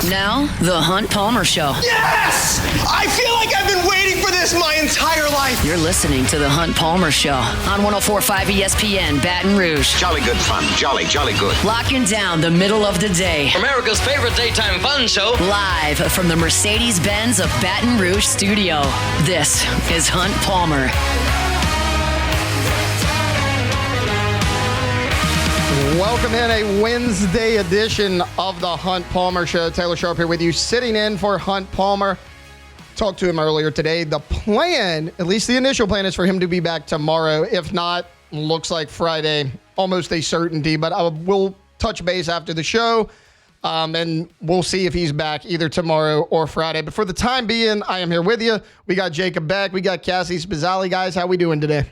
Now, The Hunt Palmer Show. Yes! I feel like I've been waiting for this my entire life. You're listening to The Hunt Palmer Show on 104.5 ESPN, Baton Rouge. Jolly good fun. Jolly good. Locking down the middle of the day. America's favorite daytime fun show. Live from the Mercedes-Benz of Baton Rouge studio. This is Hunt Palmer. Welcome in a Wednesday edition of the Hunt Palmer Show. Taylor Sharp here with you, sitting in for Hunt Palmer. Talked to him earlier today. The plan, at least the initial plan, is for him to be back tomorrow. If not, looks like Friday, almost a certainty. But I will touch base after the show, and we'll see if he's back either tomorrow or Friday. But for the time being, I am here with you. We got Jacob Beck. We got Cassie Spazzali. Guys, how we doing today?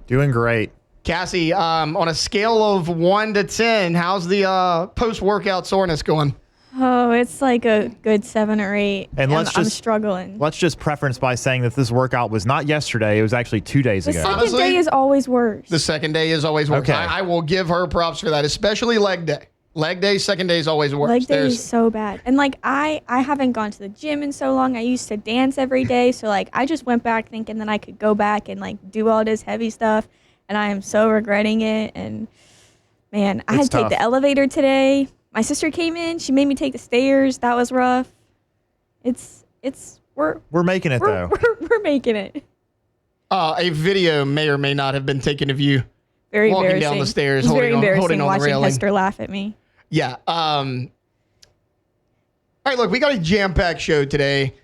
Doing great. Cassie, on a scale of 1 to 10, how's the post-workout soreness going? Oh, it's like a good 7 or 8. And I'm struggling. Let's just preference by saying that this workout was not yesterday. It was actually 2 days ago. The second day is always worse. The second day is always worse. Okay. I will give her props for that, especially leg day. Leg day, second day is always worse. Leg day is so bad. And like I haven't gone to the gym in so long. I used to dance every day. So like I just went back thinking that I could go back and like do all this heavy stuff. And I am so regretting it. And man, I had to take the elevator today. My sister came in. She made me take the stairs. That was rough. We're making it though. We're making it. A video may or may not have been taken of you Very walking embarrassing. down the stairs, It was very embarrassing holding on the watching railing. Hester laugh at me. Yeah. All right, look, we got a jam-packed show today.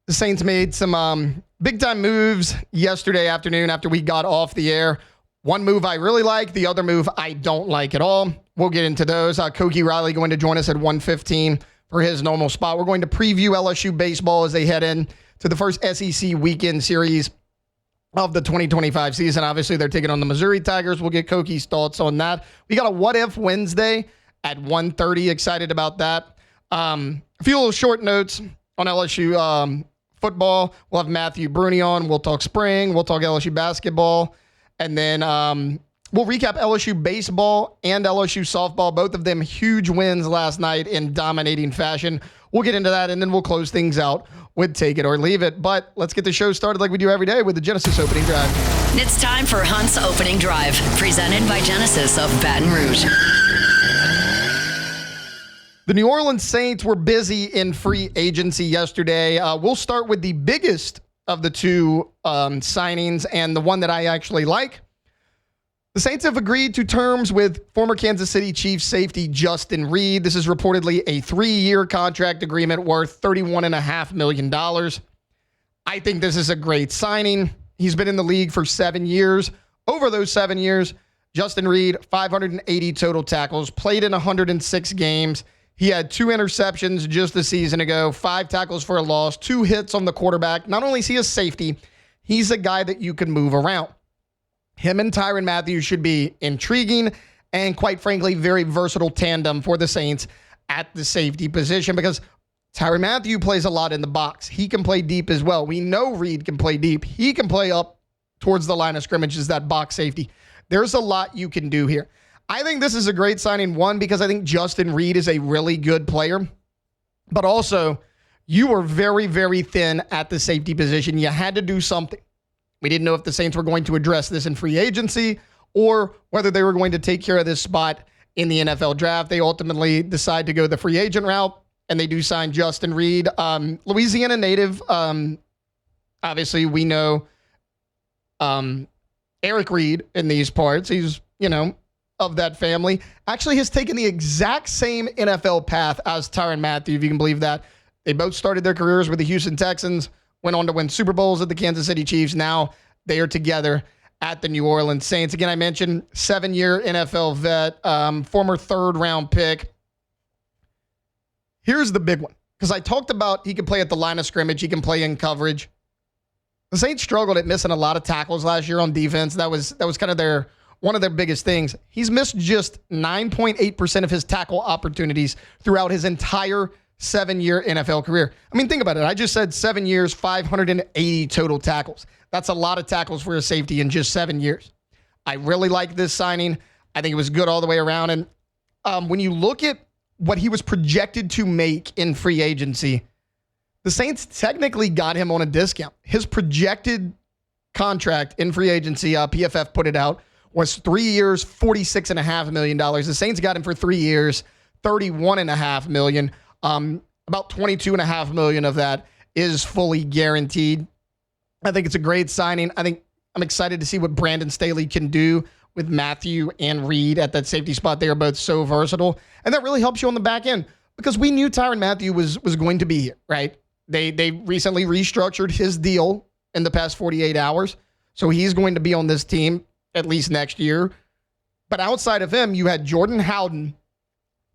The Saints made some big-time moves yesterday afternoon after we got off the air. One move I really like, the other move I don't like at all. We'll get into those. Koki Riley going to join us at 1:15 for his normal spot. We're going to preview LSU baseball as they head in to the first SEC weekend series of the 2025 season. Obviously, they're taking on the Missouri Tigers. We'll get Koki's thoughts on that. We got a What If Wednesday at 1:30. Excited about that. A few little short notes on LSU football. We'll have Matthew Bruni on. We'll talk spring. We'll talk LSU basketball. And then we'll recap LSU baseball and LSU softball. Both of them huge wins last night in dominating fashion. We'll get into that, and then we'll close things out with Take It or Leave It. But let's get the show started like we do every day with the Genesis Opening Drive. It's time for Hunt's Opening Drive, presented by Genesis of Baton Rouge. The New Orleans Saints were busy in free agency yesterday. We'll start with the biggest of the two signings and the one that I actually like. The Saints have agreed to terms with former Kansas City Chiefs safety Justin Reid. This is reportedly a 3-year contract agreement worth $31.5 million. I think this is a great signing. He's been in the league for 7 years. Over those 7 years, Justin Reid, 580 total tackles, played in 106 games. He had 2 interceptions just a season ago, 5 tackles for a loss, 2 hits on the quarterback. Not only is he a safety, he's a guy that you can move around. Him and Tyrann Mathieu should be intriguing and, quite frankly, very versatile tandem for the Saints at the safety position because Tyrann Mathieu plays a lot in the box. He can play deep as well. We know Reid can play deep. He can play up towards the line of scrimmage as that box safety. There's a lot you can do here. I think this is a great signing, one, because I think Justin Reid is a really good player, but also you were very, very thin at the safety position. You had to do something. We didn't know if the Saints were going to address this in free agency or whether they were going to take care of this spot in the NFL draft. They ultimately decide to go the free agent route, and they do sign Justin Reid. Louisiana native. Obviously, we know Eric Reid in these parts. He's, of that family, actually has taken the exact same NFL path as Tyrann Mathieu, if you can believe that. They both started their careers with the Houston Texans, went on to win Super Bowls at the Kansas City Chiefs. Now they are together at the New Orleans Saints. Again, I mentioned 7-year NFL vet, former 3rd-round pick. Here's the big one, because I talked about he can play at the line of scrimmage. He can play in coverage. The Saints struggled at missing a lot of tackles last year on defense. That was kind of one of their biggest things. He's missed just 9.8% of his tackle opportunities throughout his entire 7-year NFL career. I mean, think about it. I just said 7 years, 580 total tackles. That's a lot of tackles for a safety in just 7 years. I really like this signing. I think it was good all the way around. And when you look at what he was projected to make in free agency, the Saints technically got him on a discount. His projected contract in free agency, PFF put it out, was 3 years, $46.5 million. The Saints got him for 3 years, $31.5 million. About $22.5 million of that is fully guaranteed. I think it's a great signing. I'm excited to see what Brandon Staley can do with Matthew and Reid at that safety spot. They are both so versatile. And that really helps you on the back end because we knew Tyrann Mathieu was going to be here, right? They recently restructured his deal in the past 48 hours. So he's going to be on this team at least next year. But outside of him, you had Jordan Howden,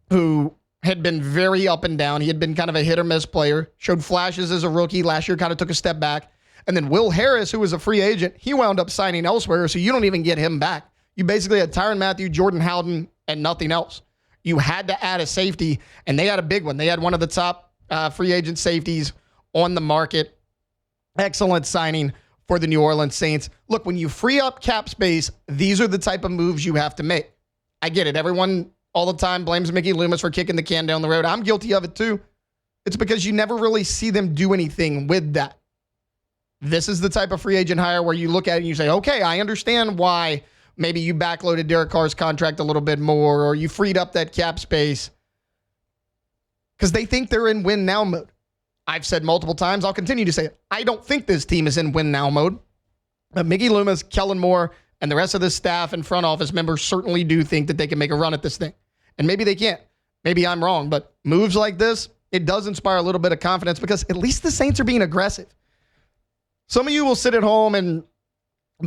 who had been very up and down. He had been kind of a hit or miss player, showed flashes as a rookie. Last year kind of took a step back. And then Will Harris, who was a free agent, he wound up signing elsewhere, so you don't even get him back. You basically had Tyrann Mathieu, Jordan Howden, and nothing else. You had to add a safety, and they had a big one. They had one of the top free agent safeties on the market. Excellent signing for the New Orleans Saints. Look, when you free up cap space, these are the type of moves you have to make. I get it. Everyone all the time blames Mickey Loomis for kicking the can down the road. I'm guilty of it too. It's because you never really see them do anything with that. This is the type of free agent hire where you look at it and you say, okay, I understand why maybe you backloaded Derek Carr's contract a little bit more or you freed up that cap space because they think they're in win now mode. I've said multiple times, I'll continue to say it. I don't think this team is in win now mode. But Mickey Loomis, Kellen Moore, and the rest of the staff and front office members certainly do think that they can make a run at this thing. And maybe they can't. Maybe I'm wrong. But moves like this, it does inspire a little bit of confidence because at least the Saints are being aggressive. Some of you will sit at home and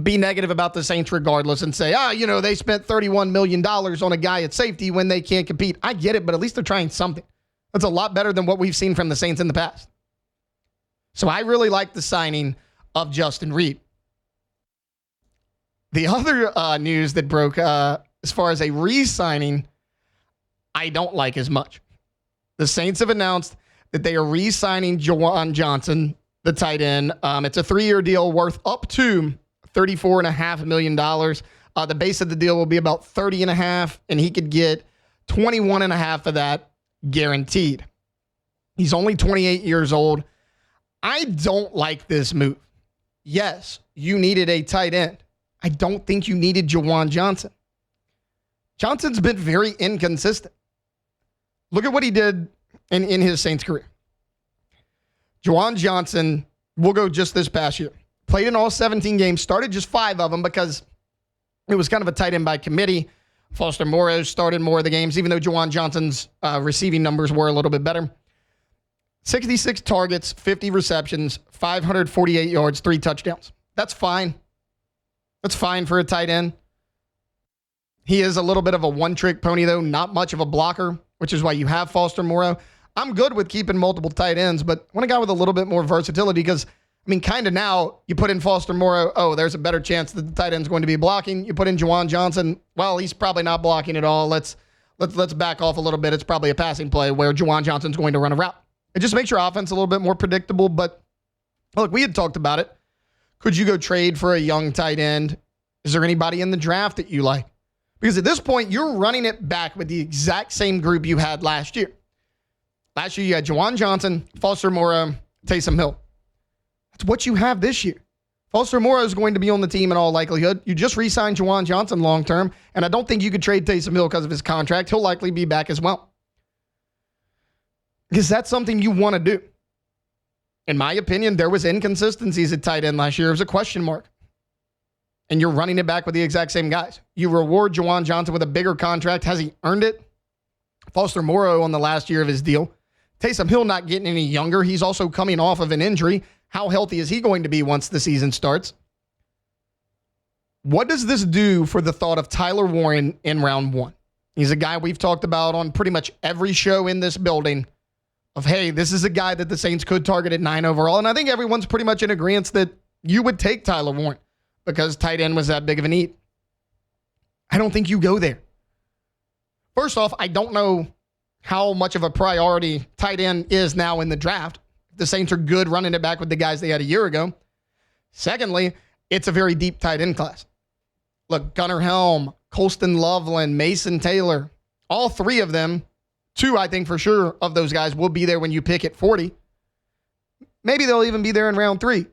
be negative about the Saints regardless and say, they spent $31 million on a guy at safety when they can't compete. I get it, but at least they're trying something. That's a lot better than what we've seen from the Saints in the past. So I really like the signing of Justin Reid. The other news that broke as far as a re-signing, I don't like as much. The Saints have announced that they are re-signing Juwan Johnson, the tight end. It's a 3-year deal worth up to $34.5 million. The base of the deal will be about $30.5, and he could get $21.5 of that guaranteed. He's only 28 years old. I don't like this move. Yes, you needed a tight end. I don't think you needed Juwan Johnson. Johnson's been very inconsistent. Look at what he did in his Saints career. Juwan Johnson, we'll go just this past year. Played in all 17 games, started just 5 of them because it was kind of a tight end by committee. Foster Moreau started more of the games, even though Juwan Johnson's receiving numbers were a little bit better. 66 targets, 50 receptions, 548 yards, 3 touchdowns. That's fine. That's fine for a tight end. He is a little bit of a one-trick pony, though, not much of a blocker, which is why you have Foster Moreau. I'm good with keeping multiple tight ends, but I want a guy with a little bit more versatility because, kind of now you put in Foster Moreau, there's a better chance that the tight end's going to be blocking. You put in Juwan Johnson, well, he's probably not blocking at all. Let's back off a little bit. It's probably a passing play where Juwan Johnson's going to run a route. It just makes your offense a little bit more predictable, but look, we had talked about it. Could you go trade for a young tight end? Is there anybody in the draft that you like? Because at this point, you're running it back with the exact same group you had last year. Last year, you had Juwan Johnson, Foster Moreau, Taysom Hill. That's what you have this year. Foster Moreau is going to be on the team in all likelihood. You just re-signed Juwan Johnson long-term, and I don't think you could trade Taysom Hill because of his contract. He'll likely be back as well. Because that's something you want to do. In my opinion, there was inconsistencies at tight end last year. It was a question mark. And you're running it back with the exact same guys. You reward Juwan Johnson with a bigger contract. Has he earned it? Foster Moreau on the last year of his deal. Taysom Hill not getting any younger. He's also coming off of an injury. How healthy is he going to be once the season starts? What does this do for the thought of Tyler Warren in round 1? He's a guy we've talked about on pretty much every show in this building of, hey, this is a guy that the Saints could target at 9 overall. And I think everyone's pretty much in agreement that you would take Tyler Warren because tight end was that big of a need. I don't think you go there. First off, I don't know how much of a priority tight end is now in the draft. The Saints are good running it back with the guys they had a year ago. Secondly, it's a very deep tight end class. Look, Gunnar Helm, Colston Loveland, Mason Taylor, all 3 of them 2, I think for sure, of those guys will be there when you pick at 40. Maybe they'll even be there in round 3.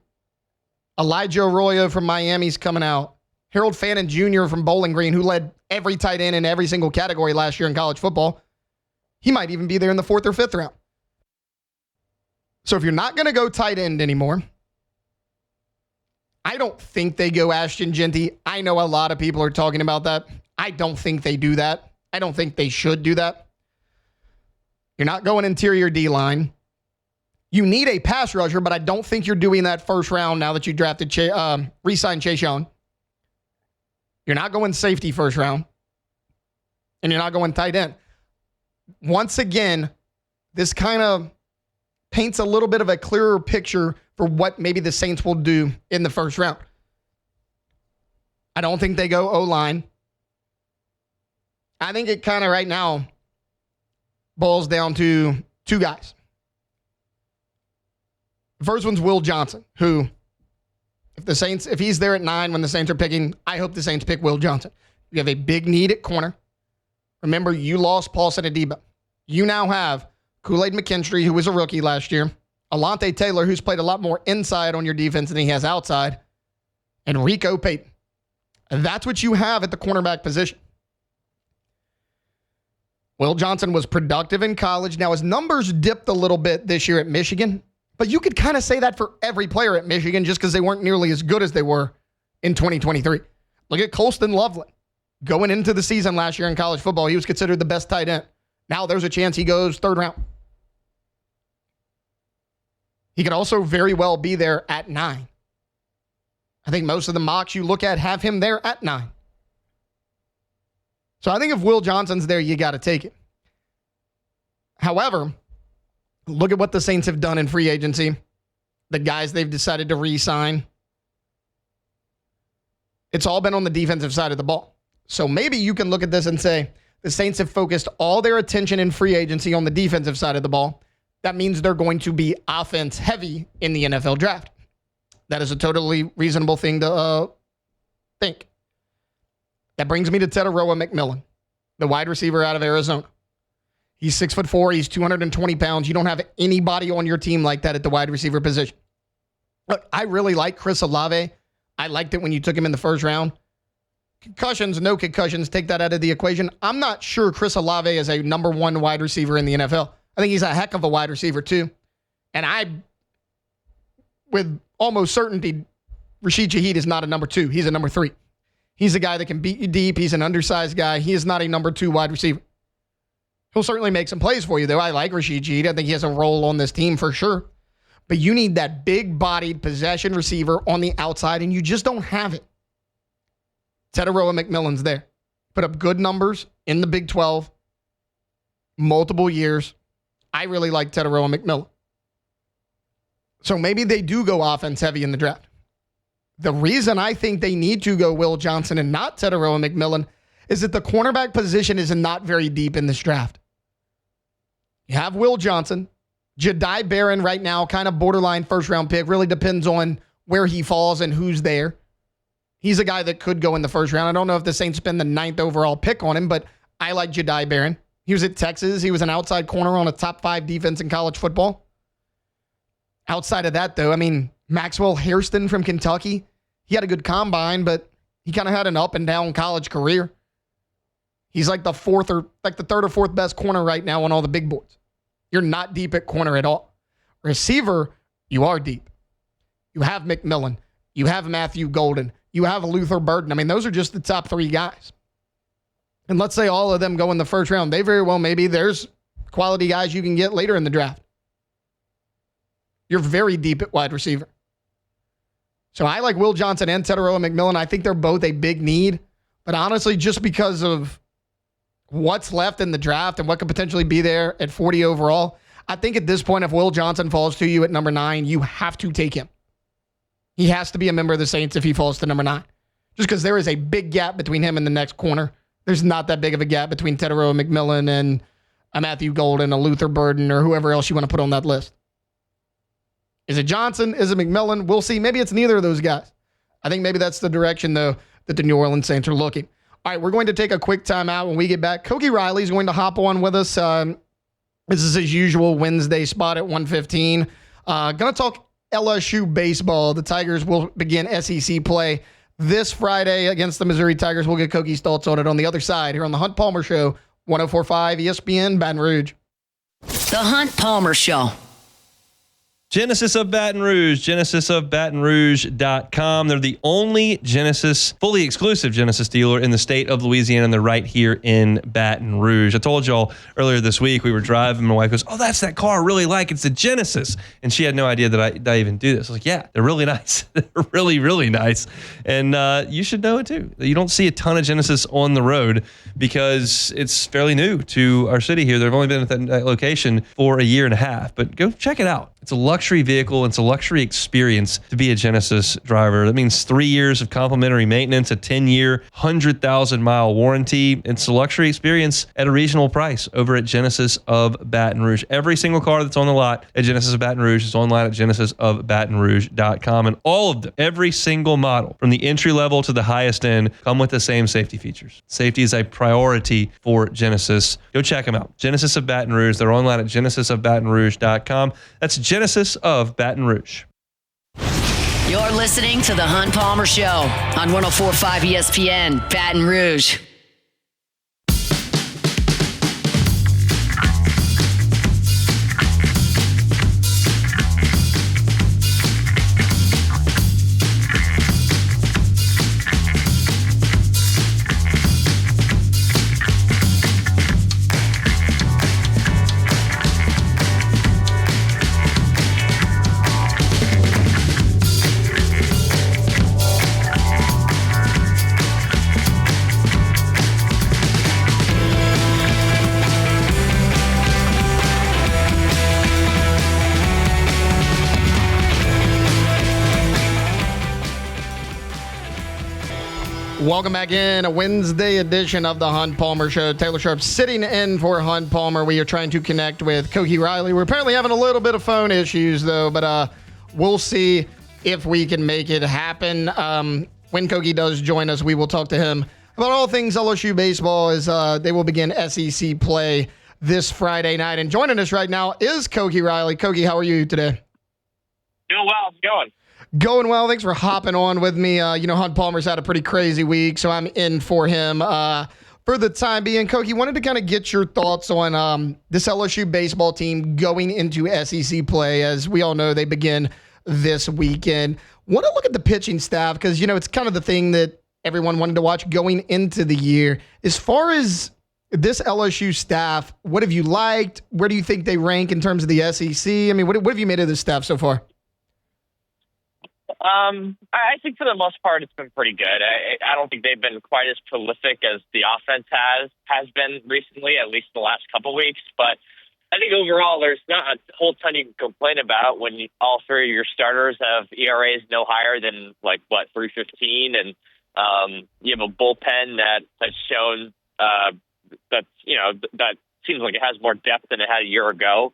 Elijah Arroyo from Miami's coming out. Harold Fannin Jr. from Bowling Green, who led every tight end in every single category last year in college football. He might even be there in the 4th or 5th round. So if you're not going to go tight end anymore, I don't think they go Ashton Jeanty. I know a lot of people are talking about that. I don't think they do that. I don't think they should do that. You're not going interior D-line. You need a pass rusher, but I don't think you're doing that first round now that you drafted, re-signed Chase Young. You're not going safety first round. And you're not going tight end. Once again, this kind of paints a little bit of a clearer picture for what maybe the Saints will do in the first round. I don't think they go O-line. I think it kind of right now boils down to 2 guys. The first one's Will Johnson, who, if he's there at 9 when the Saints are picking, I hope the Saints pick Will Johnson. You have a big need at corner. Remember, you lost Paulson Adebo. You now have Kool-Aid McKinstry, who was a rookie last year, Alante Taylor, who's played a lot more inside on your defense than he has outside, and Rico Payton. And that's what you have at the cornerback position. Will Johnson was productive in college. Now, his numbers dipped a little bit this year at Michigan, but you could kind of say that for every player at Michigan just because they weren't nearly as good as they were in 2023. Look at Colston Loveland. Going into the season last year in college football, he was considered the best tight end. Now there's a chance he goes 3rd round. He could also very well be there at 9. I think most of the mocks you look at have him there at 9. So I think if Will Johnson's there, you got to take it. However, look at what the Saints have done in free agency. The guys they've decided to re-sign. It's all been on the defensive side of the ball. So maybe you can look at this and say, the Saints have focused all their attention in free agency on the defensive side of the ball. That means they're going to be offense heavy in the NFL draft. That is a totally reasonable thing to think. That brings me to Teteroa McMillan, the wide receiver out of Arizona. He's 6'4". He's 220 pounds. You don't have anybody on your team like that at the wide receiver position. Look, I really like Chris Olave. I liked it when you took him in the first round. Concussions, no concussions, take that out of the equation. I'm not sure Chris Olave is a number 1 wide receiver in the NFL. I think he's a heck of a wide receiver too. And with almost certainty, Rashid Shaheed is not a number 2. He's a number 3. He's a guy that can beat you deep. He's an undersized guy. He is not a number 2 wide receiver. He'll certainly make some plays for you, though. I like Rashid Shaheed. I think he has a role on this team for sure. But you need that big-bodied possession receiver on the outside, and you just don't have it. Teteroa McMillan's there. Put up good numbers in the Big 12. Multiple years. I really like Teteroa McMillan. So maybe they do go offense heavy in the draft. The reason I think they need to go Will Johnson and not Teteroa McMillan is that the cornerback position is not very deep in this draft. You have Will Johnson. Jedi Barron right now, kind of borderline first-round pick. Really depends on where he falls and who's there. He's a guy that could go in the first round. I don't know if the Saints spend the 9th overall pick on him, but I like Jedi Barron. He was at Texas. He was an outside corner on a top 5 defense in college football. Outside of that, though, I mean, Maxwell Hairston from Kentucky, he had a good combine, but he kind of had an up and down college career. He's like the 3rd or 4th best corner right now on all the big boards. You're not deep at corner at all. Receiver, you are deep. You have McMillan. You have Matthew Golden. You have Luther Burden. I mean, those are just the top 3 guys. And let's say all of them go in the first round. They very well, maybe there's quality guys you can get later in the draft. You're very deep at wide receiver. So I like Will Johnson and Teteroa McMillan. I think they're both a big need. But honestly, just because of what's left in the draft and what could potentially be there at 40 overall, I think at this point, if Will Johnson falls to you at number 9, you have to take him. He has to be a member of the Saints if he falls to number 9. Just because there is a big gap between him and the next corner. There's not that big of a gap between Teteroa McMillan and a Matthew Golden, a Luther Burden, or whoever else you want to put on that list. Is it Johnson? Is it McMillan? We'll see. Maybe it's neither of those guys. I think maybe that's the direction, though, that the New Orleans Saints are looking. All right, we're going to take a quick timeout. When we get back, Koki Riley is going to hop on with us. This is his usual Wednesday spot at 1:15. Gonna talk LSU baseball. The Tigers will begin SEC play this Friday against the Missouri Tigers. We'll get Koki's thoughts on it on the other side here on the Hunt Palmer Show, 104.5 ESPN, Baton Rouge. The Hunt Palmer Show. Genesis of Baton Rouge, genesisofbatonrouge.com. They're the only fully exclusive Genesis dealer in the state of Louisiana, and they're right here in Baton Rouge. I told y'all earlier this week, we were driving, my wife goes, "Oh, that's that car I really like. It's a Genesis." And she had no idea that I even do this. I was like, yeah, they're really nice. They're really, really nice. And you should know it too. You don't see a ton of Genesis on the road because it's fairly new to our city here. They've only been at that location for a year and a half, but go check it out. It's a luxury vehicle. It's a luxury experience to be a Genesis driver. That means 3 years of complimentary maintenance, a 10-year, 100,000-mile warranty. It's a luxury experience at a reasonable price over at Genesis of Baton Rouge. Every single car that's on the lot at Genesis of Baton Rouge is online at genesisofbatonrouge.com. And all of them, every single model, from the entry level to the highest end, come with the same safety features. Safety is a priority for Genesis. Go check them out. Genesis of Baton Rouge. They're online at genesisofbatonrouge.com. That's Genesis of Baton Rouge. You're listening to The Hunt Palmer Show on 104.5 ESPN, Baton Rouge. Welcome back in a Wednesday edition of the Hunt Palmer Show. Taylor Sharp sitting in for Hunt Palmer. We are trying to connect with Koki Riley. We're apparently having a little bit of phone issues, though, but we'll see if we can make it happen. When Koki does join us, we will talk to him about all things LSU baseball as they will begin SEC play this Friday night. And joining us right now is Koki Riley. Koki, how are you today? Doing well. How's it going? Going well. Thanks for hopping on with me. Hunt Palmer's had a pretty crazy week, so I'm in for him for the time being. Koki, wanted to kind of get your thoughts on this LSU baseball team going into SEC play. As we all know, they begin this weekend. Want to look at the pitching staff because, it's kind of the thing that everyone wanted to watch going into the year. As far as this LSU staff, what have you liked? Where do you think they rank in terms of the SEC? I mean, what have you made of this staff so far? I think for the most part it's been pretty good. I don't think they've been quite as prolific as the offense has been recently, at least the last couple weeks. But I think overall there's not a whole ton you can complain about when all three of your starters have ERAs no higher than 3.15, and you have a bullpen that has shown that seems like it has more depth than it had a year ago.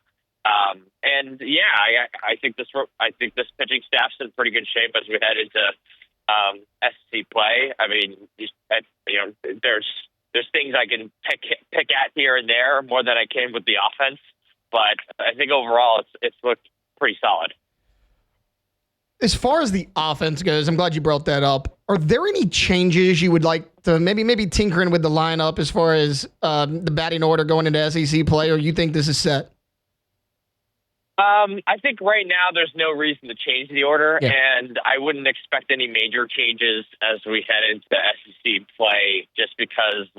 I think this pitching staff's in pretty good shape as we head into SEC play. I mean, there's things I can pick at here and there more than I can with the offense, but I think overall it's looked pretty solid. As far as the offense goes, I'm glad you brought that up. Are there any changes you would like to maybe tinkering with the lineup as far as the batting order going into SEC play, or you think this is set? I think right now there's no reason to change the order, and I wouldn't expect any major changes as we head into the SEC play, just because,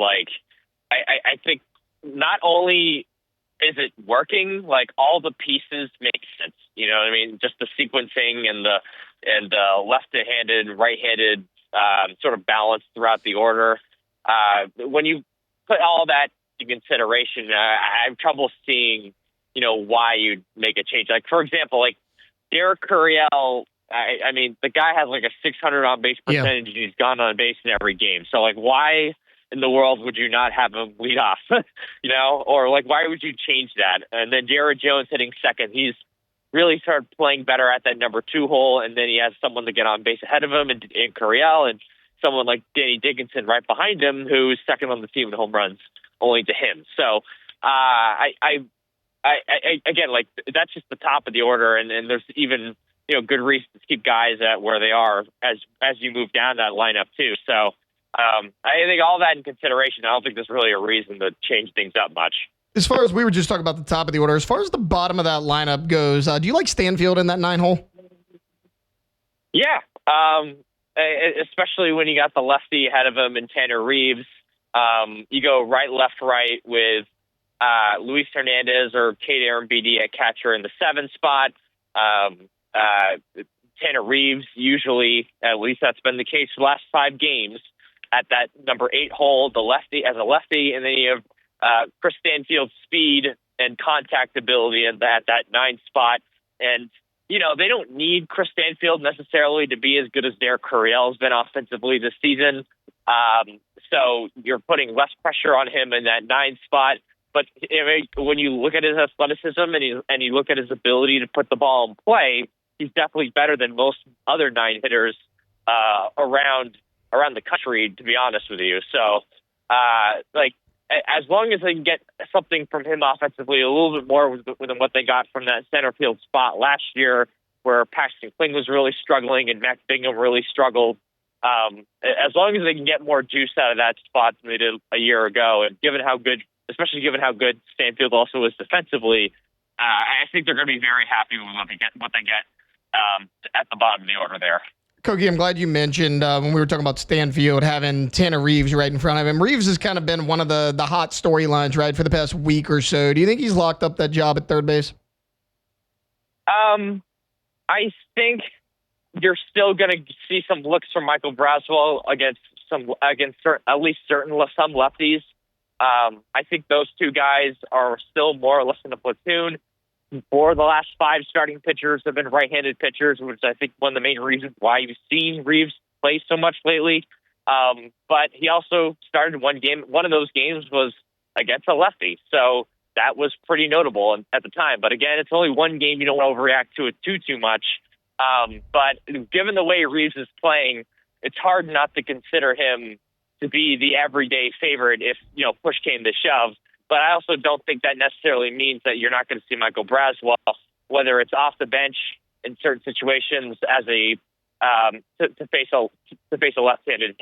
I think not only is it working, all the pieces make sense. You know what I mean? Just the sequencing and the left-handed, right-handed sort of balance throughout the order. When you put all that into consideration, I have trouble seeing why you'd make a change. For example, Derek Curiel, I mean, the guy has a 600 on base percentage and he's gone on base in every game. So why in the world would you not have him lead off? Or why would you change that? And then Jared Jones hitting second, he's really started playing better at that number 2 hole. And then he has someone to get on base ahead of him in Curiel, and someone like Danny Dickinson right behind him, who's second on the team in home runs only to him. So, again, like that's just the top of the order, and there's even good reasons to keep guys at where they are as you move down that lineup too. So I think all that in consideration, I don't think there's really a reason to change things up much. As far as we were just talking about the top of the order, as far as the bottom of that lineup goes, do you like Stanfield in that 9-hole? Yeah, especially when you got the lefty ahead of him and Tanner Reeves. You go right, left, right with Luis Hernandez or Kate Arambidi at catcher in the 7 spot. Tanner Reeves, usually, at least that's been the case for the last 5 games, at that number 8 hole, the lefty as a lefty, and then you have Chris Stanfield's speed and contact ability at that 9 spot. And, they don't need Chris Stanfield necessarily to be as good as Derek Carriel has been offensively this season. So you're putting less pressure on him in that 9 spot. But when you look at his athleticism and you look at his ability to put the ball in play, he's definitely better than most other 9 hitters around the country, to be honest with you. So, as long as they can get something from him offensively, a little bit more than what they got from that center field spot last year, where Paxton Kling was really struggling and Max Bingham really struggled. As long as they can get more juice out of that spot than they did a year ago, and especially given how good Stanfield also is defensively, I think they're going to be very happy with what they get at the bottom of the order there. Koki, I'm glad you mentioned when we were talking about Stanfield having Tanner Reeves right in front of him. Reeves has kind of been one of the hot storylines, right, for the past week or so. Do you think he's locked up that job at third base? I think you're still going to see some looks from Michael Braswell against some lefties. I think those 2 guys are still more or less in the platoon. 4 of the last 5 starting pitchers have been right-handed pitchers, which I think one of the main reasons why you've seen Reeves play so much lately. But he also started one game. One of those games was against a lefty, so that was pretty notable at the time. But again, it's only one game. You don't want to overreact to it too much. But given the way Reeves is playing, it's hard not to consider him to be the everyday favorite if push came to shove. But I also don't think that necessarily means that you're not going to see Michael Braswell, whether it's off the bench in certain situations as to face a left-handed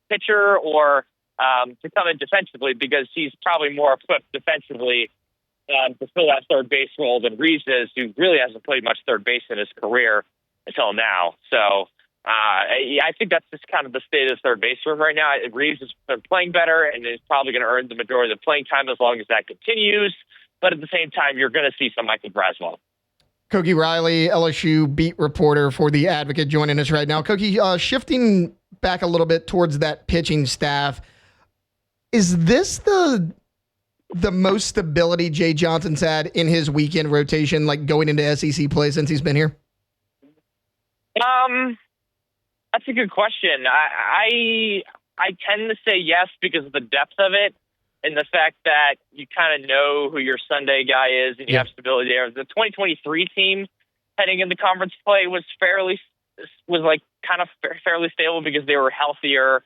pitcher, or to come in defensively, because he's probably more equipped defensively to fill that third base role than Reeves is, who really hasn't played much third base in his career until now. So I think that's just kind of the state of the third base room right now. Reeves has been playing better and is probably going to earn the majority of the playing time as long as that continues. But at the same time, you're going to see some Michael Braswell. Koki Riley, LSU beat reporter for The Advocate, joining us right now. Koki, shifting back a little bit towards that pitching staff, is this the most stability Jay Johnson's had in his weekend rotation, like going into SEC play since he's been here? That's a good question. I tend to say yes because of the depth of it and the fact that you kind of know who your Sunday guy is and you have stability there. The 2023 team heading into conference play was fairly stable because they were healthier,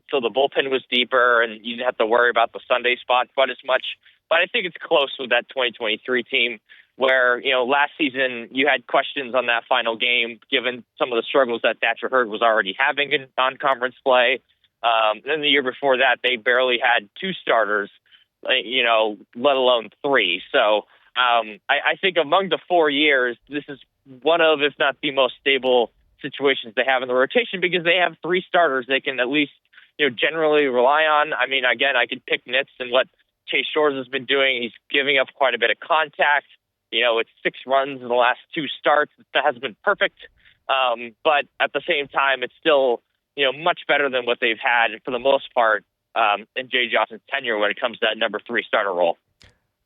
so the bullpen was deeper and you didn't have to worry about the Sunday spot quite as much. But I think it's close with that 2023 team, where, last season you had questions on that final game, given some of the struggles that Thatcher Hurd was already having in non-conference play. Then the year before that, they barely had 2 starters, let alone 3. So I think among the 4 years, this is one of, if not the most stable situations they have in the rotation, because they have 3 starters they can at least, generally rely on. I mean, again, I could pick nits and what Chase Shores has been doing. He's giving up quite a bit of contact. It's 6 runs in the last 2 starts. That hasn't been perfect. But at the same time, it's still, much better than what they've had for the most part in Jay Johnson's tenure when it comes to that number 3 starter role.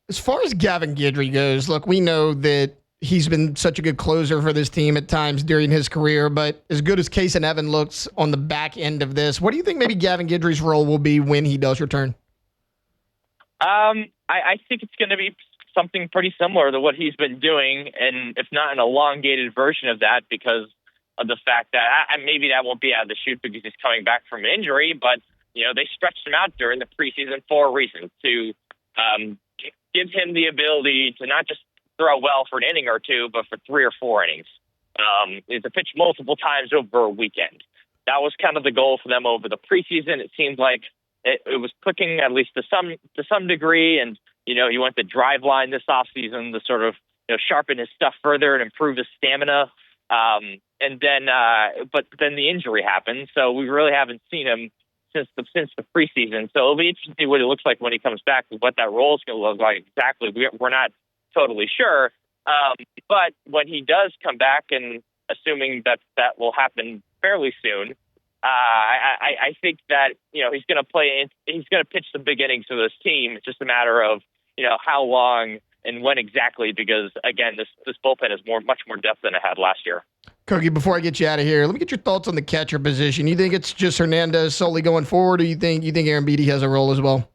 As far as Gavin Guidry goes, look, we know that he's been such a good closer for this team at times during his career, but as good as Case and Evan looks on the back end of this, what do you think maybe Gavin Guidry's role will be when he does return? I think it's going to be something pretty similar to what he's been doing, and if not an elongated version of that, because of the fact that maybe that won't be out of the chute because he's coming back from an injury, but they stretched him out during the preseason for a reason, to give him the ability to not just throw well for an inning or two, but for 3 or 4 innings. To pitch multiple times over a weekend. That was kind of the goal for them over the preseason. It seemed like it was clicking at least to some degree, and he went the drive line this offseason to sort of sharpen his stuff further and improve his stamina. But then the injury happened, so we really haven't seen him since the preseason. So it'll be interesting to see what it looks like when he comes back and what that role is going to look like exactly. We're not totally sure. But when he does come back, and assuming that will happen fairly soon, I think that he's going to play. He's going to pitch some big innings for this team. It's just a matter of how long and when exactly, because again, this bullpen is much more depth than it had last year. Koki, before I get you out of here, let me get your thoughts on the catcher position. You think it's just Hernandez solely going forward, or you think Aaron Beatty has a role as well?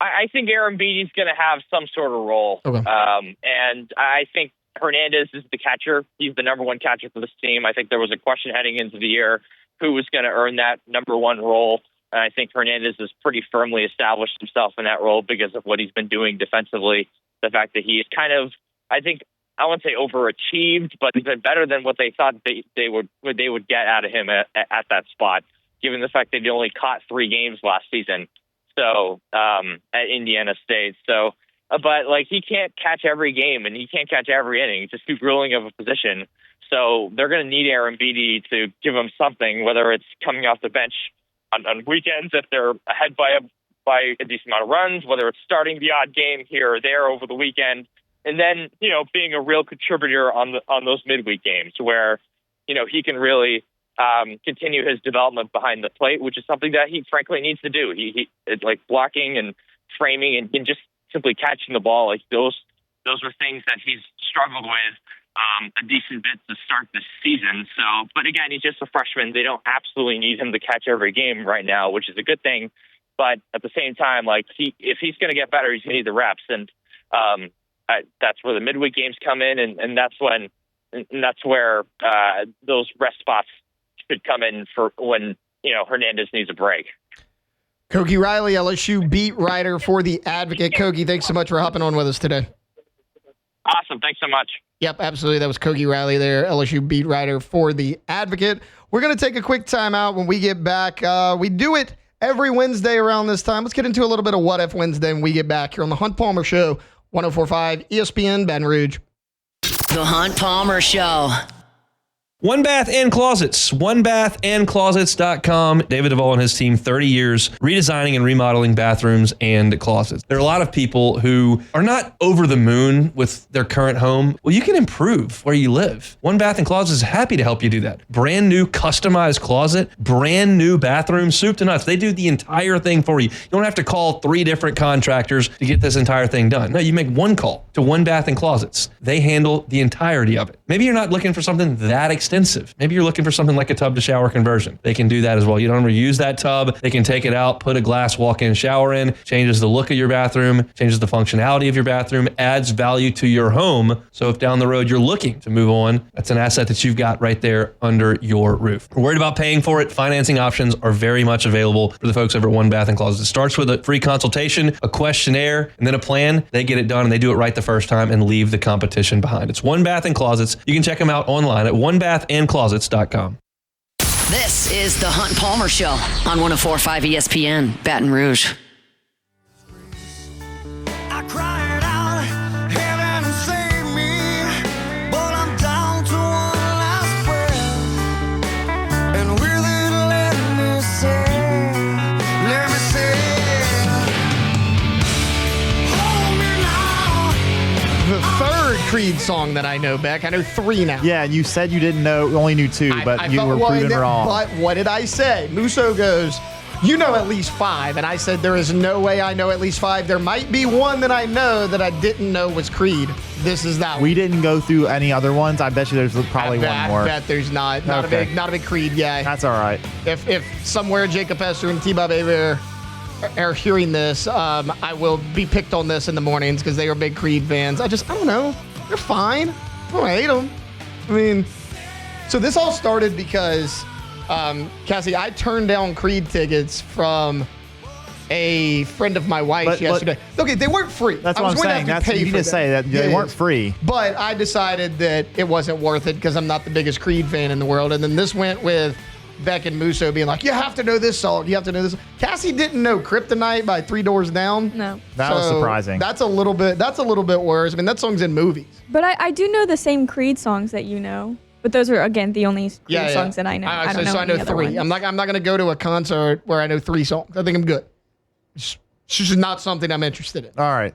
I think Aaron Beatty's going to have some sort of role. Okay. And I think Hernandez is the catcher. He's the number one catcher for this team. I think there was a question heading into the year who was going to earn that number one role. And I think Hernandez has pretty firmly established himself in that role because of what he's been doing defensively. The fact that he is kind of, I wouldn't say overachieved, but he's been better than what they thought they would get out of him at that spot, given the fact that he only caught 3 games last season. So at Indiana State. So, but he can't catch every game and he can't catch every inning. It's just too grueling of a position. So they're going to need Aaron Beatty to give him something, whether it's coming off the bench on weekends if they're ahead by a decent amount of runs, whether it's starting the odd game here or there over the weekend, and then being a real contributor on those midweek games where he can really continue his development behind the plate, which is something that he frankly needs to do. He like blocking and framing and just simply catching the ball. Like those are things that he's struggled with a decent bit to start this season. So, but again, he's just a freshman. They don't absolutely need him to catch every game right now, which is a good thing. But at the same time, if he's going to get better, he's going to need the reps, and that's where the midweek games come in, and that's where those rest spots should come in for when Hernandez needs a break. Koki Riley, LSU beat writer for The Advocate. Koki, thanks so much for hopping on with us today. Awesome. Thanks so much. Yep, absolutely. That was Koki Riley there, LSU beat writer for The Advocate. We're going to take a quick timeout. When we get back, we do it every Wednesday around this time. Let's get into a little bit of What If Wednesday when we get back here on the Hunt Palmer Show, 104.5 ESPN Baton Rouge. The Hunt Palmer Show. One Bath and Closets, onebathandclosets.com. David Duvall and his team, 30 years, redesigning and remodeling bathrooms and closets. There are a lot of people who are not over the moon with their current home. Well, you can improve where you live. One Bath and Closets is happy to help you do that. Brand new customized closet, brand new bathroom, soup to nuts. They do the entire thing for you. You don't have to call 3 different contractors to get this entire thing done. No, you make one call to One Bath and Closets. They handle the entirety of it. Maybe you're not looking for something that extensive. Maybe you're looking for something like a tub to shower conversion. They can do that as well. You don't reuse that tub. They can take it out, put a glass walk-in shower in, changes the look of your bathroom, changes the functionality of your bathroom, adds value to your home. So if down the road you're looking to move on, that's an asset that you've got right there under your roof. We're worried about paying for it. Financing options are very much available for the folks over at One Bath and Closets. It starts with a free consultation, a questionnaire, and then a plan. They get it done and they do it right the first time and leave the competition behind. It's One Bath and Closets. You can check them out online at onebathandclosets.com. This is the Hunt Palmer Show on 104.5 ESPN Baton Rouge. I cried out, heaven save me, but I'm down to one last breath, and with it let me say, hold me now. The third Creed song that I know, Beck. I know 3 now. Yeah, you said you didn't know, only knew 2, but you were proven wrong. But what did I say? Musso goes, you know at least 5. And I said, there is no way I know at least 5. There might be one that I know that I didn't know was Creed. This is that one. We didn't go through any other ones. I bet you there's probably one more. I bet there's not. Not Okay. a big Creed guy. That's all right. If somewhere Jacob Hester and T-Bob Aver are hearing this, I will be picked on this in the mornings because they are big Creed fans. I don't know. They're fine. I don't hate them. I mean, so this all started because, Cassie, I turned down Creed tickets from a friend of my wife's yesterday. Okay, they weren't free. That's what I'm saying. You need to say that they weren't free. But I decided that it wasn't worth it because I'm not the biggest Creed fan in the world. And then this went with Beck and Musso being like, you have to know this song. You have to know this. Cassie didn't know Kryptonite by 3 Doors Down. No. That was surprising. That's a little bit worse. I mean, that song's in movies. But I do know the same Creed songs that you know. But those are, again, the only Creed songs that I know. I don't know I know any 3. other ones. I'm not going to go to a concert where I know 3 songs. I think I'm good. It's just not something I'm interested in. All right.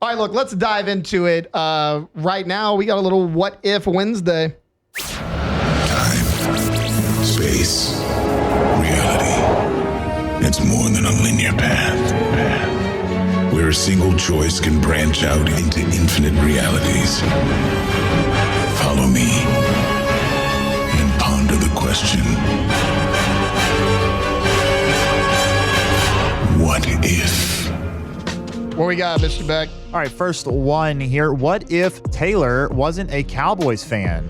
All right, look, let's dive into it. Right now, we got a little What If Wednesday. Time, space, reality. It's more than a linear path. Where a single choice can branch out into infinite realities. Follow me and ponder the question. What if? What we got, Mr. Beck? All right, first one here. What if Taylor wasn't a Cowboys fan?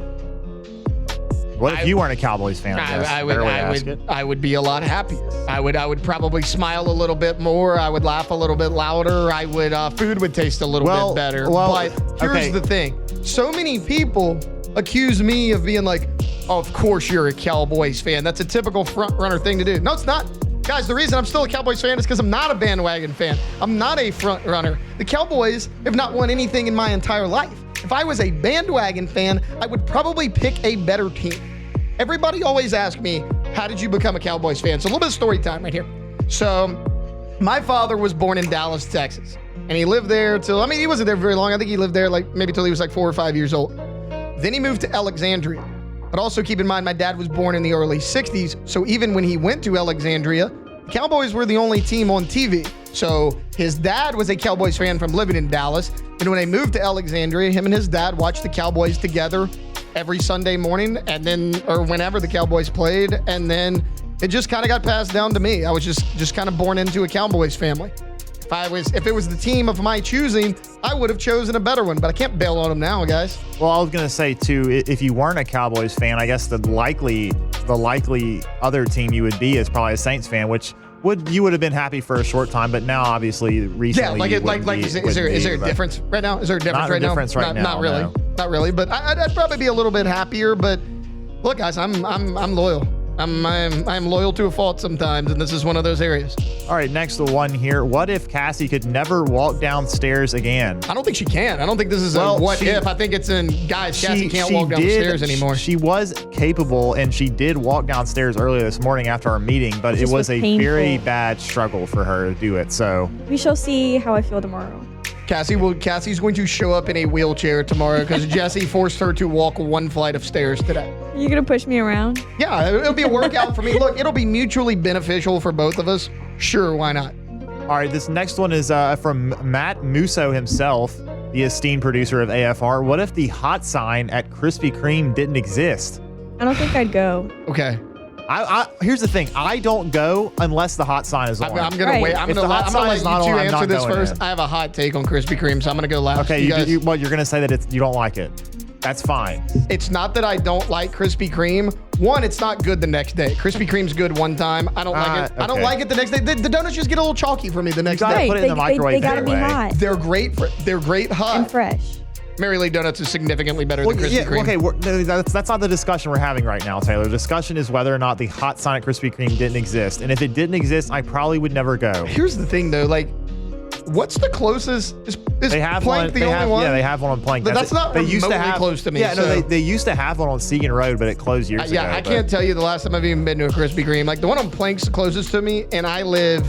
What if you weren't a Cowboys fan? I would be a lot happier. I would probably smile a little bit more. I would laugh a little bit louder. I would food would taste a little bit better. But here's the thing. So many people accuse me of being like, oh, of course you're a Cowboys fan. That's a typical front runner thing to do. No, it's not. Guys, the reason I'm still a Cowboys fan is because I'm not a bandwagon fan. I'm not a front runner. The Cowboys have not won anything in my entire life. If I was a bandwagon fan, I would probably pick a better team. Everybody always asks me, how did you become a Cowboys fan? So a little bit of story time right here. So my father was born in Dallas, Texas. And he lived there till, he wasn't there very long. I think he lived there maybe till he was 4 or 5 years old. Then he moved to Alexandria. But also keep in mind, my dad was born in the early 60s. So even when he went to Alexandria, the Cowboys were the only team on TV. So his dad was a Cowboys fan from living in Dallas. And when they moved to Alexandria, him and his dad watched the Cowboys together every Sunday morning or whenever the Cowboys played. And then it just kind of got passed down to me. I was just kind of born into a Cowboys family. If it was the team of my choosing, I would have chosen a better one, but I can't bail on them now, guys. Well, I was going to say, too, if you weren't a Cowboys fan, I guess the likely other team you would be is probably a Saints fan, which you would have been happy for a short time, but now obviously recently. Yeah, is there a difference right now? Is there a difference right now? Not really. No. Not really, but I'd probably be a little bit happier, but look, guys, I'm loyal. I'm loyal to a fault sometimes, and this is one of those areas. All right, next one here. What if Cassie could never walk downstairs again? I don't think she can. I don't think this is a what if. I think it's Cassie can't walk down the stairs anymore. She was capable, and she did walk downstairs earlier this morning after our meeting, but it was a very bad struggle for her to do it. So we shall see how I feel tomorrow. Cassie's going to show up in a wheelchair tomorrow because Jesse forced her to walk 1 flight of stairs today. You gonna push me around? Yeah, it'll be a workout for me. Look, it'll be mutually beneficial for both of us. Sure, why not? All right, this next one is from Matt Musso himself, the esteemed producer of AFR. What if the hot sign at Krispy Kreme didn't exist? I don't think I'd go. Okay. Here's the thing. I don't go unless the hot sign is on. I'm gonna wait. I'm gonna let you two answer this first. I have a hot take on Krispy Kreme, so I'm gonna go last. Okay, you're gonna say that you don't like it. That's fine. It's not that I don't like Krispy Kreme. One, it's not good the next day. Krispy Kreme's good one time. I don't like it. Okay. I don't like it the next day. The donuts just get a little chalky for me the next day. Put it in the microwave. They gotta be hot. They're great hot and fresh. Mary Lee Donuts is significantly better than Krispy Kreme. Okay, that's not the discussion we're having right now, Taylor. The discussion is whether or not the hot sign at Krispy Kreme didn't exist. And if it didn't exist, I probably would never go. Here's the thing, though. What's the closest? Is they have Plank one, the only one? Yeah, they have one on Plank. That's not remotely close to me. Yeah, no, they used to have one on Segan Road, but it closed years ago. Yeah, I can't tell you the last time I've even been to a Krispy Kreme. The one on Plank's closest to me, and I live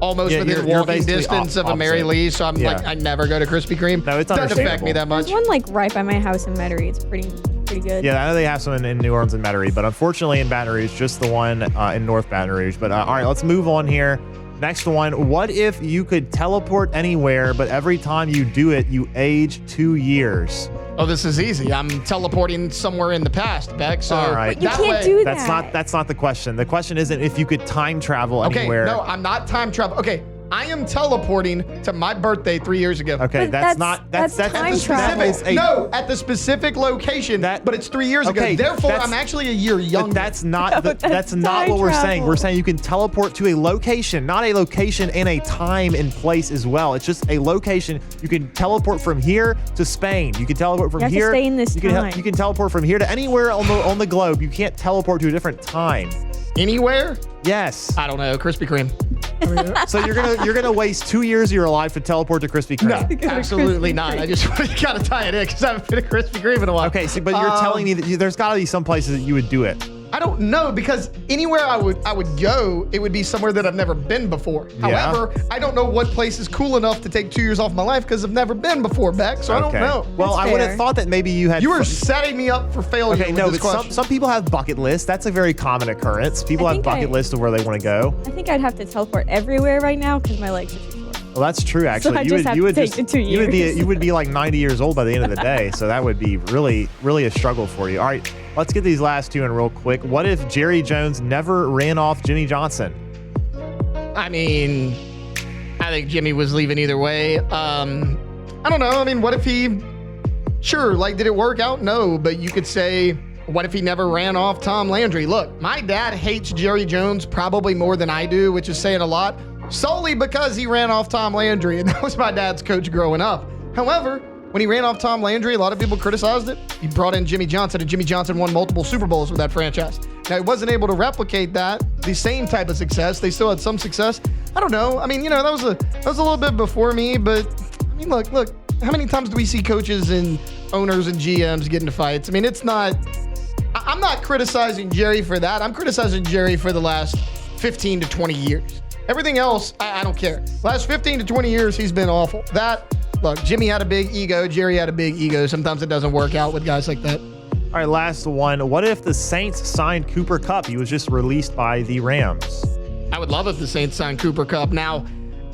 almost within walking distance of a Mary Lee, so I never go to Krispy Kreme. No, it's doesn't affect me that much. There's one right by my house in Metairie. It's pretty good. Yeah, I know they have some in New Orleans and Metairie, but unfortunately in Baton Rouge, just the one in North Baton Rouge. But all right, let's move on here. Next one. What if you could teleport anywhere, but every time you do it, you age 2 years? Oh, this is easy. I'm teleporting somewhere in the past, Beck. So all right. But you can't do that. That's not the question. The question isn't if you could time travel anywhere. Okay, no, I'm not time travel. Okay, I am teleporting to my birthday 3 years ago. Okay, But that's time travel. At the specific location, but it's 3 years ago. Therefore, I'm actually a year younger. But that's not that's not time what we're saying. travel. We're saying you can teleport to a location, not a location and a time and place as well. It's just a location. You can teleport from here to Spain. You can teleport from You have to here. stay in this time. You can teleport from here to anywhere on the globe. You can't teleport to a different time. Anywhere? Yes. I don't know. Krispy Kreme. So you're gonna waste 2 years of your life to teleport to Krispy Kreme. No, absolutely not. I just got to tie it in because I haven't been to Krispy Kreme in a while. Okay, so, but you're telling me that there's got to be some places that you would do it. I don't know, because anywhere I would go, it would be somewhere that I've never been before. Yeah. However, I don't know what place is cool enough to take 2 years off my life because I've never been before, Beck. So I don't know. Well, That's I would have fair. thought that maybe you had. You are setting me up for failure. Okay, with no, this but question. some people have bucket lists. That's a very common occurrence. People have bucket lists of where they want to go. I think I'd have to teleport everywhere right now because my legs are too short. Well, that's true. Actually, I just have to take the 2 years. You would be like 90 years old by the end of the day. So that would be really a struggle for you. All right, let's get these last two in real quick. What if Jerry Jones never ran off Jimmy Johnson? I mean, I think Jimmy was leaving either way. I don't know. I mean, what if he? Sure, like, did it work out? No, but you could say, what if he never ran off Tom Landry? Look, my dad hates Jerry Jones probably more than I do, which is saying a lot, solely because he ran off Tom Landry, and that was my dad's coach growing up. However, when he ran off Tom Landry, a lot of people criticized it. He brought in Jimmy Johnson, and Jimmy Johnson won multiple Super Bowls with that franchise. Now, he wasn't able to replicate the same type of success. They still had some success. I don't know. I mean, that was a little bit before me, but I mean, look, how many times do we see coaches and owners and GMs get into fights? I mean, it's not. I'm not criticizing Jerry for that. I'm criticizing Jerry for the last 15 to 20 years. Everything else, I don't care. Last 15 to 20 years, he's been awful. Look, Jimmy had a big ego. Jerry had a big ego. Sometimes it doesn't work out with guys like that. All right, last one. What if the Saints signed Cooper Kupp? He was just released by the Rams. I would love if the Saints signed Cooper Kupp. Now,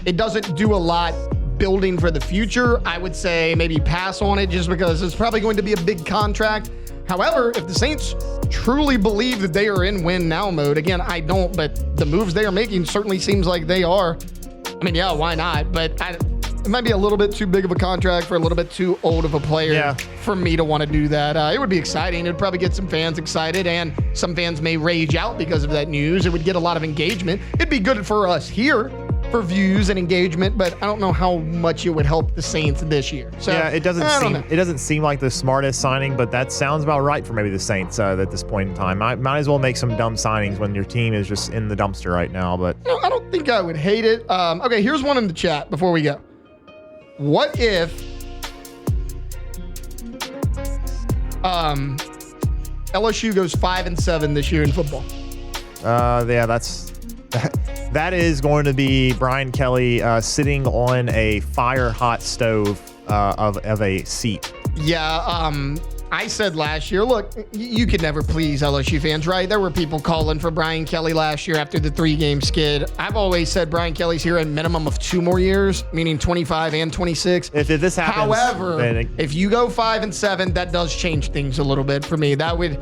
it doesn't do a lot building for the future. I would say maybe pass on it just because it's probably going to be a big contract. However, if the Saints truly believe that they are in win now mode, again, I don't, but the moves they are making certainly seems like they are. I mean, yeah, why not? But it might be a little bit too big of a contract for a little bit too old of a player for me to want to do that. It would be exciting. It'd probably get some fans excited, and some fans may rage out because of that news. It would get a lot of engagement. It'd be good for us here for views and engagement, but I don't know how much it would help the Saints this year. So yeah, it doesn't seem like the smartest signing, but that sounds about right for maybe the Saints at this point in time. Might as well make some dumb signings when your team is just in the dumpster right now. But I don't think I would hate it. Okay, here's one in the chat before we go. What if LSU goes 5-7 this year in football? Yeah, that is going to be Brian Kelly sitting on a fire hot stove of a seat. Yeah, I said last year, look, you could never please LSU fans, right? There were people calling for Brian Kelly last year after the 3-game skid. I've always said Brian Kelly's here a minimum of 2 more years, meaning 25 and 26. If this happens, however, if you go 5-7, that does change things a little bit for me. That would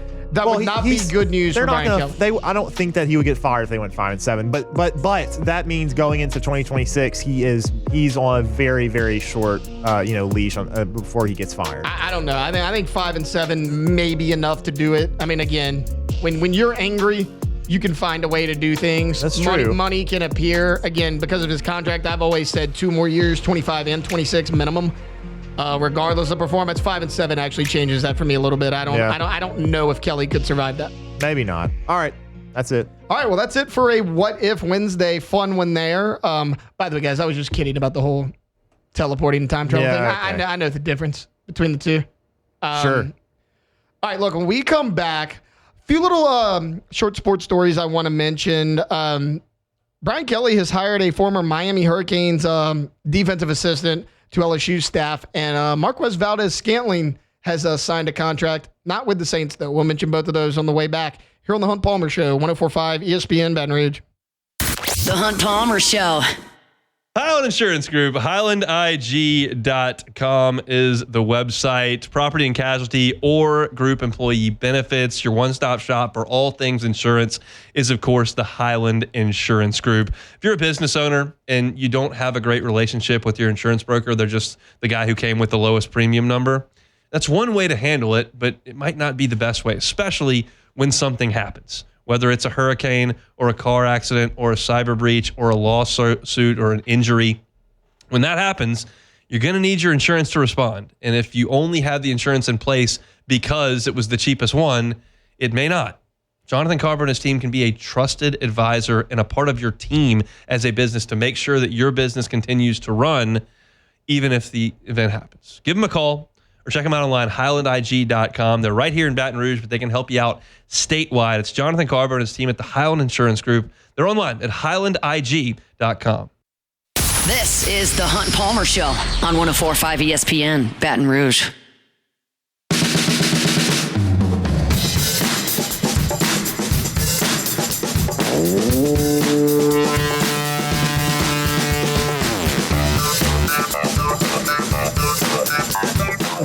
not be good news for Brian Kelly. I don't think that he would get fired if they went 5-7. But that means going into 2026, he's on a very, very short leash before he gets fired. I don't know. I think 5-7 may be enough to do it. I mean, again, when you're angry, you can find a way to do things. That's true. Money can appear. Again, because of his contract, I've always said 2 more years, 25 and 26 minimum. Regardless of performance, 5-7 actually changes that for me a little bit. I don't know if Kelly could survive that. Maybe not. All right, that's it. All right, well, that's it for a What If Wednesday. Fun one there. By the way, guys, I was just kidding about the whole teleporting time travel thing. Okay. I know the difference between the two. Sure. All right, look, when we come back, a few little short sports stories I want to mention. Brian Kelly has hired a former Miami Hurricanes defensive assistant to LSU staff, and Marquez Valdez-Scantling has signed a contract, not with the Saints, though. We'll mention both of those on the way back here on the Hunt Palmer Show, 104.5 ESPN Baton Rouge. The Hunt Palmer Show. Highland Insurance Group, HighlandIG.com is the website. Property and casualty or group employee benefits. Your one-stop shop for all things insurance is, of course, the Highland Insurance Group. If you're a business owner and you don't have a great relationship with your insurance broker, they're just the guy who came with the lowest premium number, that's one way to handle it, but it might not be the best way, especially when something happens. Whether it's a hurricane or a car accident or a cyber breach or a lawsuit or an injury. When that happens, you're going to need your insurance to respond. And if you only have the insurance in place because it was the cheapest one, it may not. Jonathan Carver and his team can be a trusted advisor and a part of your team as a business to make sure that your business continues to run even if the event happens. Give them a call. Or check them out online, HighlandIG.com. They're right here in Baton Rouge, but they can help you out statewide. It's Jonathan Carver and his team at the Highland Insurance Group. They're online at HighlandIG.com. This is the Hunt Palmer Show on 104.5 ESPN, Baton Rouge.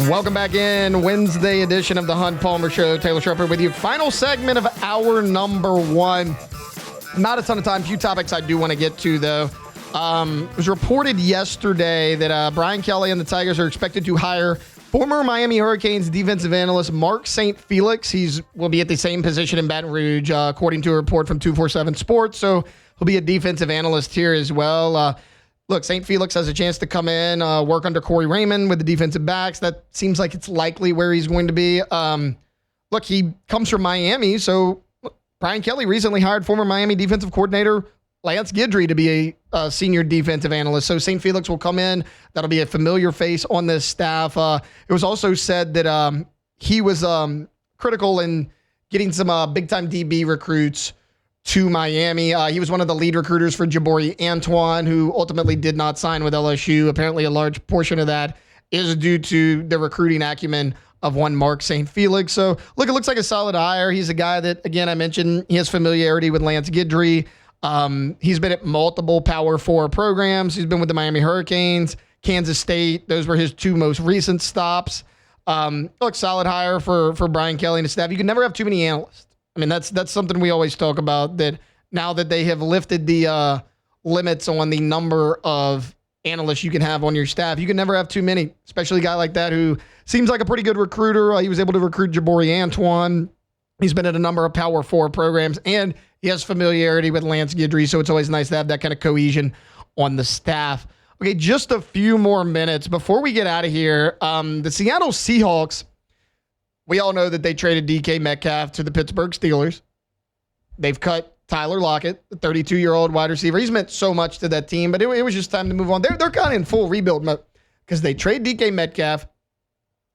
Welcome back in. Wednesday edition of the Hunt Palmer Show. Taylor Shepard with you. Final segment of hour number one. Not a ton of time. Few topics I do want to get to, though. It was reported yesterday that Brian Kelly and the Tigers are expected to hire former Miami Hurricanes defensive analyst Mark St. Felix. Will be at the same position in Baton Rouge, according to a report from 247 Sports. So he'll be a defensive analyst here as well. Look, St. Felix has a chance to come in, work under Corey Raymond with the defensive backs. That seems like it's likely where he's going to be. Look, he comes from Miami, so Brian Kelly recently hired former Miami defensive coordinator Lance Guidry to be a senior defensive analyst. So St. Felix will come in. That'll be a familiar face on this staff. It was also said that he was critical in getting some big-time DB recruits to Miami. He was one of the lead recruiters for Jabari Antoine, who ultimately did not sign with LSU. Apparently, a large portion of that is due to the recruiting acumen of one Mark St. Felix. So, look, it looks like a solid hire. He's a guy that, again, I mentioned, he has familiarity with Lance Guidry. He's been at multiple Power 4 programs. He's been with the Miami Hurricanes, Kansas State. Those were his two most recent stops. Look, solid hire for Brian Kelly and his staff. You can never have too many analysts. I mean, that's something we always talk about, that now that they have lifted the limits on the number of analysts you can have on your staff, you can never have too many, especially a guy like that who seems like a pretty good recruiter. He was able to recruit Jabari Antoine. He's been at a number of Power 4 programs, and he has familiarity with Lance Guidry, so it's always nice to have that kind of cohesion on the staff. Okay, just a few more minutes before we get out of here. The Seattle Seahawks, we all know that they traded DK Metcalf to the Pittsburgh Steelers. They've cut Tyler Lockett, the 32-year-old wide receiver. He's meant so much to that team, but it was just time to move on. They're kind of in full rebuild mode because they trade DK Metcalf.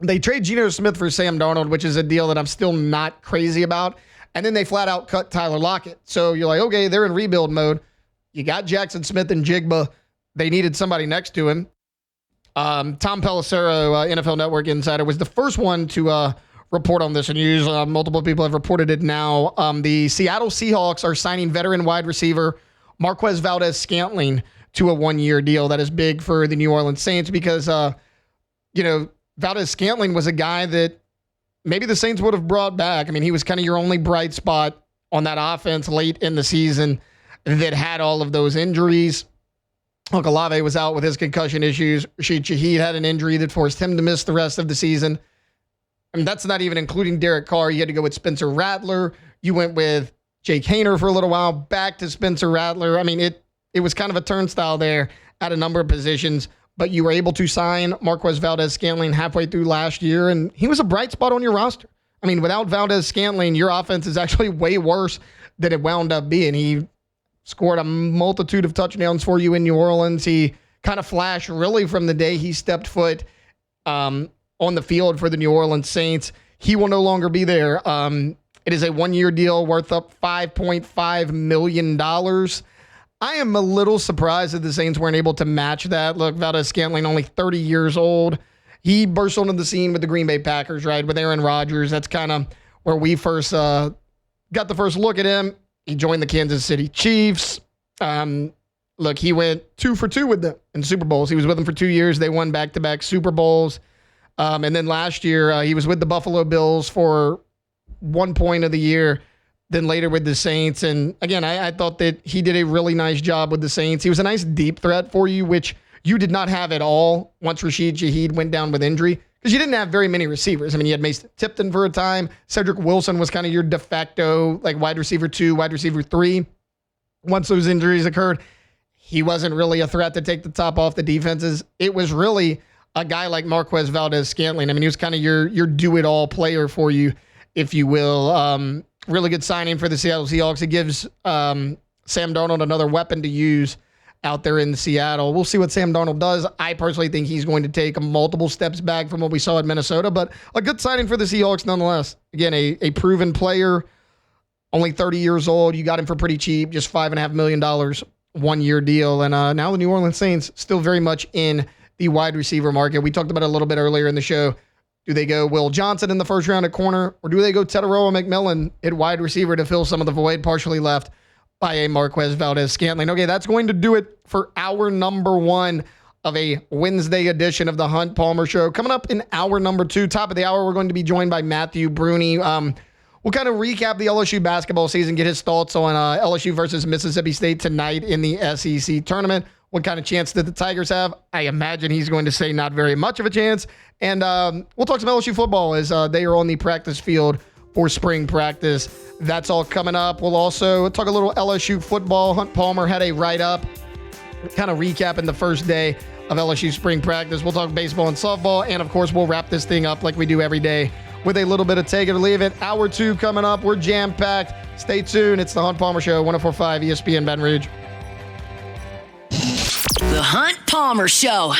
They trade Geno Smith for Sam Darnold, which is a deal that I'm still not crazy about. And then they flat out cut Tyler Lockett. So you're like, okay, they're in rebuild mode. You got Jackson Smith and Jigba. They needed somebody next to him. Tom Pelissero, NFL Network insider, was the first one to report on this news. Multiple people have reported it now. The Seattle Seahawks are signing veteran wide receiver Marquez Valdez-Scantling to a one-year deal. That is big for the New Orleans Saints because, Valdez-Scantling was a guy that maybe the Saints would have brought back. I mean, he was kind of your only bright spot on that offense late in the season that had all of those injuries. Look, Olave was out with his concussion issues. Rashid Shaheed had an injury that forced him to miss the rest of the season. I mean, that's not even including Derek Carr. You had to go with Spencer Rattler. You went with Jake Haener for a little while, back to Spencer Rattler. I mean, it was kind of a turnstile there at a number of positions, but you were able to sign Marquez Valdez-Scantling halfway through last year, and he was a bright spot on your roster. I mean, without Valdez-Scantling, your offense is actually way worse than it wound up being. He scored a multitude of touchdowns for you in New Orleans. He kind of flashed really from the day he stepped foot on the field for the New Orleans Saints. He will no longer be there. It is a one-year deal worth up $5.5 million. I am a little surprised that the Saints weren't able to match that. Look, Valdez-Scantling, only 30 years old. He burst onto the scene with the Green Bay Packers, right, with Aaron Rodgers. That's kind of where we first got the first look at him. He joined the Kansas City Chiefs. look, he went 2 for 2 with them in Super Bowls. He was with them for 2 years. They won back-to-back Super Bowls. And then last year, he was with the Buffalo Bills for 1 point of the year, then later with the Saints. And again, I thought that he did a really nice job with the Saints. He was a nice deep threat for you, which you did not have at all once Rashid Shaheed went down with injury, because you didn't have very many receivers. I mean, you had Mason Tipton for a time. Cedric Wilson was kind of your de facto like wide receiver 2, wide receiver 3. Once those injuries occurred, he wasn't really a threat to take the top off the defenses. It was really a guy like Marquez Valdez-Scantling. I mean, he was kind of your do-it-all player for you, if you will. Really good signing for the Seattle Seahawks. It gives Sam Darnold another weapon to use out there in Seattle. We'll see what Sam Darnold does. I personally think he's going to take multiple steps back from what we saw at Minnesota, but a good signing for the Seahawks nonetheless. Again, a proven player, only 30 years old. You got him for pretty cheap, just $5.5 million, 1-year deal. And now the New Orleans Saints still very much in the wide receiver market. We talked about it a little bit earlier in the show. Do they go Will Johnson in the first round at corner, or do they go Teteroa McMillan at wide receiver to fill some of the void partially left by a Marquez Valdez-Scantling? Okay, that's going to do it for hour number 1 of a Wednesday edition of the Hunt Palmer Show. Coming up in hour number 2, top of the hour, we're going to be joined by Matthew Bruni. We'll kind of recap the LSU basketball season, get his thoughts on LSU versus Mississippi State tonight in the SEC tournament. What kind of chance did the Tigers have? I imagine he's going to say not very much of a chance. And we'll talk some LSU football as they are on the practice field for spring practice. That's all coming up. We'll also talk a little LSU football. Hunt Palmer had a write-up kind of recapping the first day of LSU spring practice. We'll talk baseball and softball. And, of course, we'll wrap this thing up like we do every day with a little bit of take it or leave it. Hour 2 coming up. We're jam-packed. Stay tuned. It's the Hunt Palmer Show, 104.5 ESPN Baton Rouge. The Hunt Palmer Show.